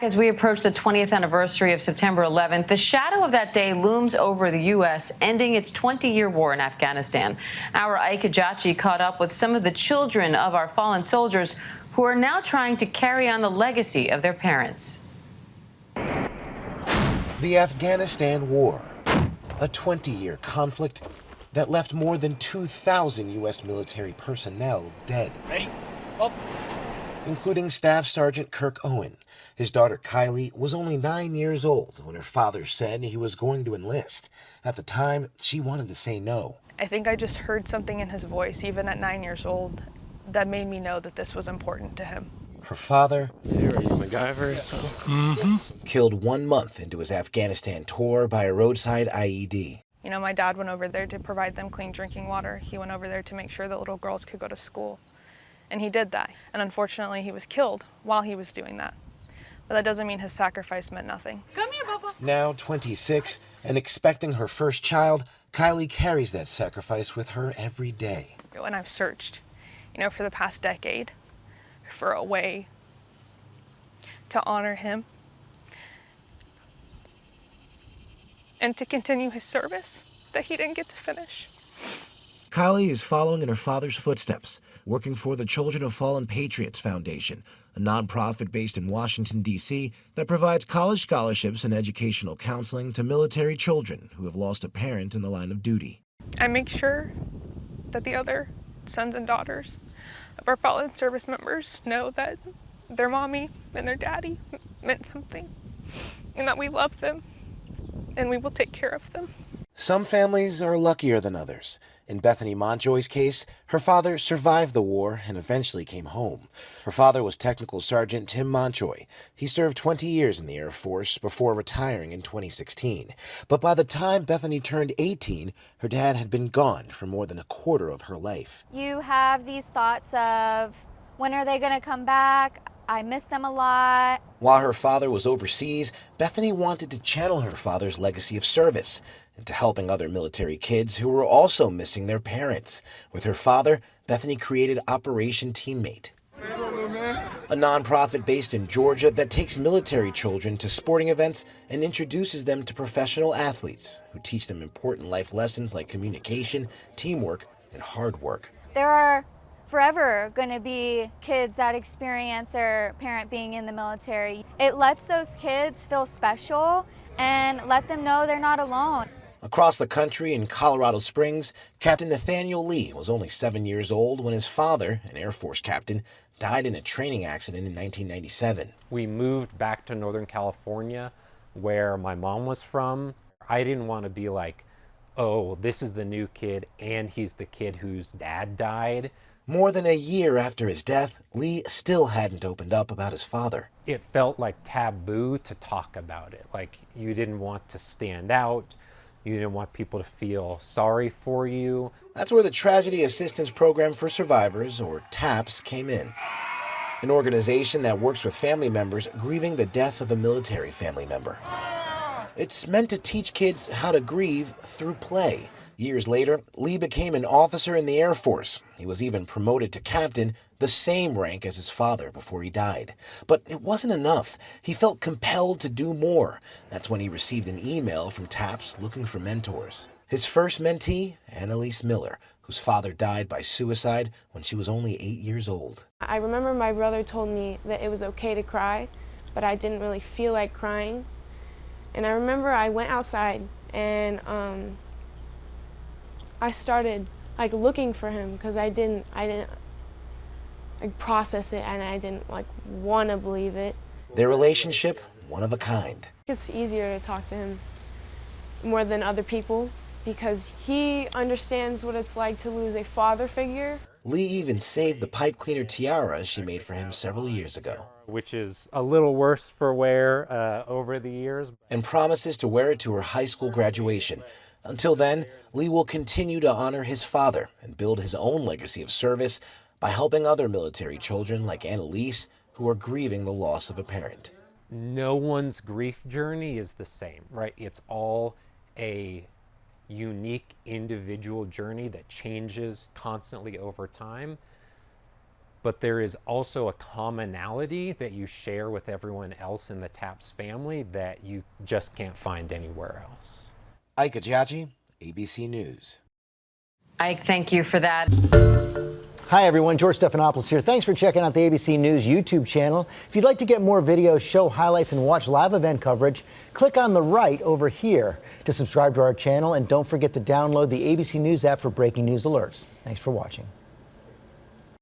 As we approach the 20th anniversary of September 11th, the shadow of that day looms over the U.S., ending its 20-year war in Afghanistan. Our Ike Ajachi caught up with some of the children of our fallen soldiers who are now trying to carry on the legacy of their parents. The Afghanistan War, a 20-year conflict that left more than 2,000 U.S. military personnel dead, including Staff Sergeant Kirk Owen. His daughter KYLIE was only 9 years old when her father said he was going to enlist. At the time, she wanted to say no. I think I just heard something in his voice, even at 9 years old, that made me know that this was important to him. Her father, MacGyver, killed 1 month into his Afghanistan tour by a roadside IED. You know, my dad went over there to provide them clean drinking water. He went over there to make sure that little girls could go to school. And he did that. And unfortunately, he was killed while he was doing that. But that doesn't mean his sacrifice meant nothing. Come here, Papa. Now 26 and expecting her first child, KYLIE carries that sacrifice with her every day. And I've searched, you know, for the past decade for a way to honor him and to continue his service that he didn't get to finish. KYLIE is following in her father's footsteps, working for the Children of Fallen Patriots Foundation, a nonprofit based in Washington, D.C. that provides college scholarships and educational counseling to military children who have lost a parent in the line of duty. I make sure that the other sons and daughters of our fallen service members know that their mommy and their daddy meant something, and that we love them, and we will take care of them. Some families are luckier than others. In Bethany Montjoy's case, her father survived the war and eventually came home. Her father was Technical Sergeant Tim Montjoy. He served 20 years in the Air Force before retiring in 2016. But by the time Bethany turned 18, her dad had been gone for more than a quarter of her life. You have these thoughts of, when are they going to come back? I miss them a lot. While her father was overseas, Bethany wanted to channel her father's legacy of service into helping other military kids who were also missing their parents. With her father, Bethany created Operation Teammate, a nonprofit based in Georgia that takes military children to sporting events and introduces them to professional athletes who teach them important life lessons like communication, teamwork, and hard work. There are forever going to be kids that experience their parent being in the military. It lets those kids feel special and let them know they're not alone. Across the country in Colorado Springs, Captain Nathaniel Lee was only 7 years old when his father, an Air Force captain, died in a training accident in 1997. We moved back to Northern California, where my mom was from. I didn't want to be like, oh, this is the new kid, and he's the kid whose dad died. More than a year after his death, Lee still hadn't opened up about his father. It felt like taboo to talk about it. Like, you didn't want to stand out. You didn't want people to feel sorry for you. That's where the Tragedy Assistance Program for Survivors, or TAPS, came in. An organization that works with family members grieving the death of a military family member. It's meant to teach kids how to grieve through play. Years later, Lee became an officer in the Air Force. He was even promoted to captain, the same rank as his father before he died. But it wasn't enough. He felt compelled to do more. That's when he received an email from TAPS looking for mentors. His first mentee, Annalise Miller, whose father died by suicide when she was only 8 years old. I remember my brother told me that it was okay to cry, but I didn't really feel like crying. And I remember I went outside and I started like looking for him because I didn't like process it, and I didn't like want to believe it. Their relationship, one of a kind. It's easier to talk to him more than other people because he understands what it's like to lose a father figure. Lee even saved the pipe cleaner tiara she made for him several years ago. Which is a little worse for wear over the years. And promises to wear it to her high school graduation. Until then, Lee will continue to honor his father and build his own legacy of service by helping other military children like Annalise who are grieving the loss of a parent. No one's grief journey is the same, right? It's all a unique individual journey that changes constantly over time. but there is also a commonality that you share with everyone else in the TAPS family that you just can't find anywhere else. Ike Ajaji, ABC News. Ike, thank you for that. Hi, everyone. George Stephanopoulos here. Thanks for checking out the ABC News YouTube channel. If you'd like to get more videos, show highlights, and watch live event coverage, click on the right over here to subscribe to our channel. And don't forget to download the ABC News app for breaking news alerts. Thanks for watching.